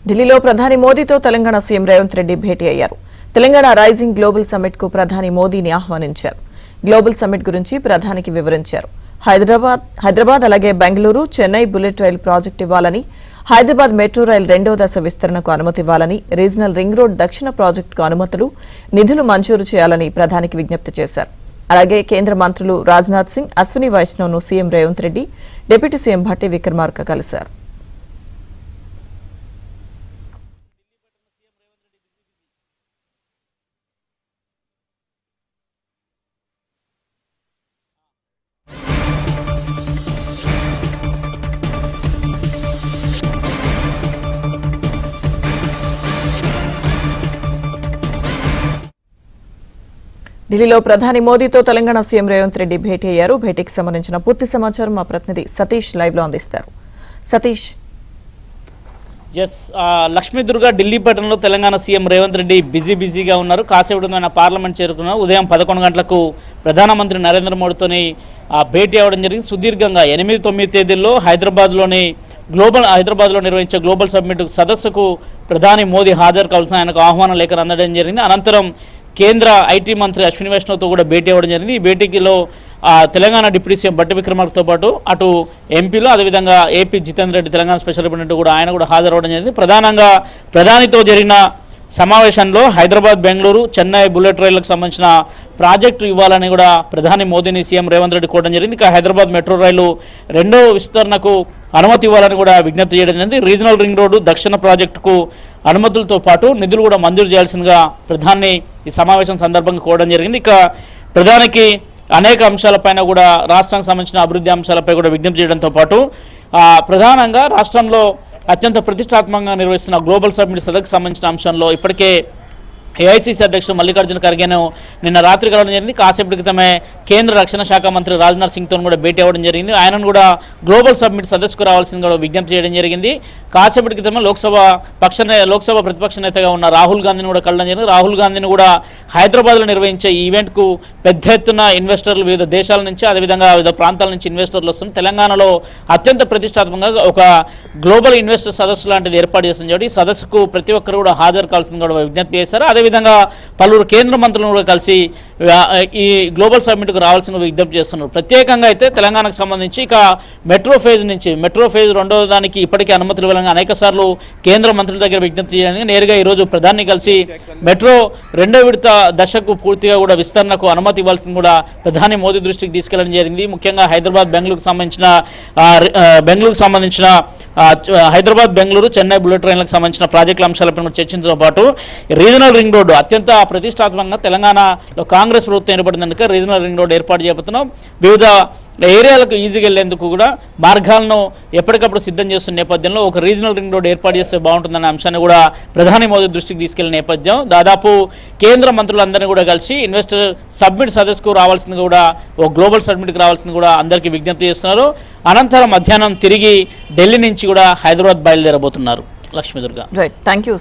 ఢిల్లీలో ప్రధాని మోదీతో తెలంగాణ సీఎం రేవంత్ రెడ్డి భేటీ అయ్యారు. తెలంగాణ రైజింగ్ గ్లోబల్ సమ్మిట్ కు ప్రధాని మోదీని ఆహ్వానించారు. గ్లోబల్ సమ్మిట్ గురించి ప్రధానికి వివరించారు. హైదరాబాద్ అలాగే బెంగళూరు చెన్నై బుల్లెట్ రైలు ప్రాజెక్టు ఇవ్వాలని, హైదరాబాద్ మెట్రో రైలు 2వ దశ విస్తరణకు అనుమతి ఇవ్వాలని, రీజనల్ రింగ్ రోడ్ దక్షిణ ప్రాజెక్టుకు అనుమతులు, నిధులు మంజూరు చేయాలని ప్రధానికి విజ్ఞప్తి చేశారు. అలాగే కేంద్ర మంత్రులు రాజ్నాథ్ సింగ్, అశ్విని వైష్ణవ్ను CM Revanth Reddy, deputy CM Bhatti Vikramarka కలిశారు. ఢిల్లీలో ప్రధాని మోదీతో తెలంగాణ సీఎం రేవంత్ రెడ్డి భేటీ అయ్యారు. భేటీకి సంబంధించిన పూర్తి సమాచారం మా ప్రతినిధి సతీష్ లైవ్ లో అందిస్తారు. సతీష్. లక్ష్మీదుర్గ ఢిల్లీ పట్టణంలో తెలంగాణ సీఎం రేవంత్ రెడ్డి బిజీగా ఉన్నారు. కాసేపటి పార్లమెంట్ చేరుకున్నారు. ఉదయం 11 గంటలకు ప్రధానమంత్రి నరేంద్ర మోడీతోని భేటీ అవ్వడం జరిగింది. సుదీర్ఘంగా 8-9 తేదీల్లో హైదరాబాద్లో నిర్వహించే గ్లోబల్ సమ్మిట్ సదస్సుకు ప్రధాని మోదీ హాజరు కావాల్సిన ఆయనకు ఆహ్వాన లేఖ అందడం జరిగింది. అనంతరం కేంద్ర ఐటీ మంత్రి అశ్విని వైష్ణవ్తో కూడా భేటీ అవ్వడం జరిగింది. ఈ భేటీలో తెలంగాణ డిప్యూటీ సీఎం భట్టి విక్రమార్కతో పాటు అటు ఎంపీలు, అదేవిధంగా AP Jitender Reddy Telangana special representative కూడా ఆయన కూడా హాజరవ్వడం జరిగింది. ప్రధానంగా ప్రధానితో జరిగిన సమావేశంలో హైదరాబాద్ బెంగళూరు చెన్నై బుల్లెట్ రైళ్లకు సంబంధించిన ప్రాజెక్టు ఇవ్వాలని కూడా ప్రధాని మోదీని సీఎం రేవంత్ రెడ్డి కోరడం జరిగింది. ఇక హైదరాబాద్ మెట్రో రైలు 2వ విస్తరణకు అనుమతి ఇవ్వాలని కూడా విజ్ఞప్తి చేయడం జరిగింది. రీజనల్ రింగ్ రోడ్డు దక్షిణ ప్రాజెక్టుకు అనుమతులతో పాటు నిధులు కూడా మంజూరు చేయాల్సిందిగా ప్రధాని ఈ సమావేశం సందర్భంగా కోరడం జరిగింది. ఇక ప్రధానికి అనేక అంశాలపైన కూడా రాష్ట్రానికి సంబంధించిన అభివృద్ధి అంశాలపై కూడా విజ్ఞప్తి చేయడంతో పాటు ప్రధానంగా రాష్ట్రంలో అత్యంత ప్రతిష్టాత్మకంగా నిర్వహిస్తున్న గ్లోబల్ సమ్మిట్ సదస్సుకు సంబంధించిన అంశంలో ఇప్పటికే ఏఐసీసీ అధ్యక్షుడు మల్లికార్జున ఖర్గేను నిన్న రాత్రి కలవడం జరిగింది. కాసేపటి క్రితమే కేంద్ర రక్షణ శాఖ మంత్రి రాజ్నాథ్ సింగ్తో కూడా భేటీ అవ్వడం జరిగింది. ఆయనను కూడా గ్లోబల్ సమ్మిట్ సదస్సుకు రావాల్సింది కూడా విజ్ఞప్తి చేయడం జరిగింది. కాసేపటి క్రితమే లోక్సభ ప్రతిపక్ష నేతగా ఉన్న రాహుల్ గాంధీని కూడా కలవడం జరిగింది. రాహుల్ గాంధీని కూడా హైదరాబాద్లో నిర్వహించే ఈ ఈవెంట్కు పెద్ద ఎత్తున ఇన్వెస్టర్లు వివిధ దేశాల నుంచి, అదేవిధంగా వివిధ ప్రాంతాల నుంచి ఇన్వెస్టర్లు వస్తున్నారు. తెలంగాణలో అత్యంత ప్రతిష్టాత్మకంగా ఒక గ్లోబల్ ఇన్వెస్టర్ సదస్సు లాంటిది ఏర్పాటు చేస్తుంది కాబట్టి ఈ సదస్సుకు ప్రతి ఒక్కరు కూడా హాజరు కావాల్సింది కూడా విజ్ఞప్తి చేశారు. అదేవిధంగా పలువురు కేంద్ర మంత్రులను కూడా కలిసి ఈ గ్లోబల్ సమ్మిట్కు రావాల్సిన విజ్ఞప్తి చేస్తున్నారు. ప్రత్యేకంగా అయితే తెలంగాణకు సంబంధించి ఇక మెట్రో ఫేజ్ 2వ దానికి ఇప్పటికే అనుమతులు ఇవ్వాలని అనేక సార్లు కేంద్ర మంత్రుల దగ్గర విజ్ఞప్తి చేయడానికి నేరుగా ఈరోజు ప్రధాని కలిసి మెట్రో 2వ విడత దశకు పూర్తిగా కూడా విస్తరణకు అనుమతి ఇవ్వాల్సింది కూడా ప్రధాని మోదీ దృష్టికి తీసుకెళ్లడం జరిగింది. ముఖ్యంగా బెంగళూరుకు సంబంధించిన హైదరాబాద్ బెంగళూరు చెన్నై బుల్లెట్ రైళ్లకు సంబంధించిన ప్రాజెక్టుల అంశాలపై చర్చించడంతో పాటు రీజనల్ రింగ్ రోడ్డు అత్యంత ప్రతిష్టాత్మకంగా తెలంగాణలో కాంగ్రెస్ ప్రభుత్వం ఏర్పడినందుకు రీజనల్ రింగ్ రోడ్డు ఏర్పాటు చేయబోతున్నాం. వివిధ ఏరియాలకు ఈజీగా వెళ్లేందుకు కూడా మార్గాలను ఎప్పటికప్పుడు సిద్ధం చేస్తున్న నేపథ్యంలో ఒక రీజనల్ రింగ్ రోడ్ ఏర్పాటు చేస్తే బాగుంటుందన్న అంశాన్ని కూడా ప్రధాని మోదీ దృష్టికి తీసుకెళ్లిన నేపథ్యం దాదాపు కేంద్ర మంత్రులందరినీ కూడా కలిసి ఇన్వెస్టర్ సబ్మిట్ సదస్సుకు రావాల్సింది కూడా ఒక గ్లోబల్ సబ్మిట్కి రావాల్సింది కూడా అందరికీ విజ్ఞప్తి చేస్తున్నారు. అనంతరం మధ్యాహ్నం తిరిగి ఢిల్లీ నుంచి కూడా హైదరాబాద్ బయలుదేరబోతున్నారు. లక్ష్మీదుర్గ. Right, thank you.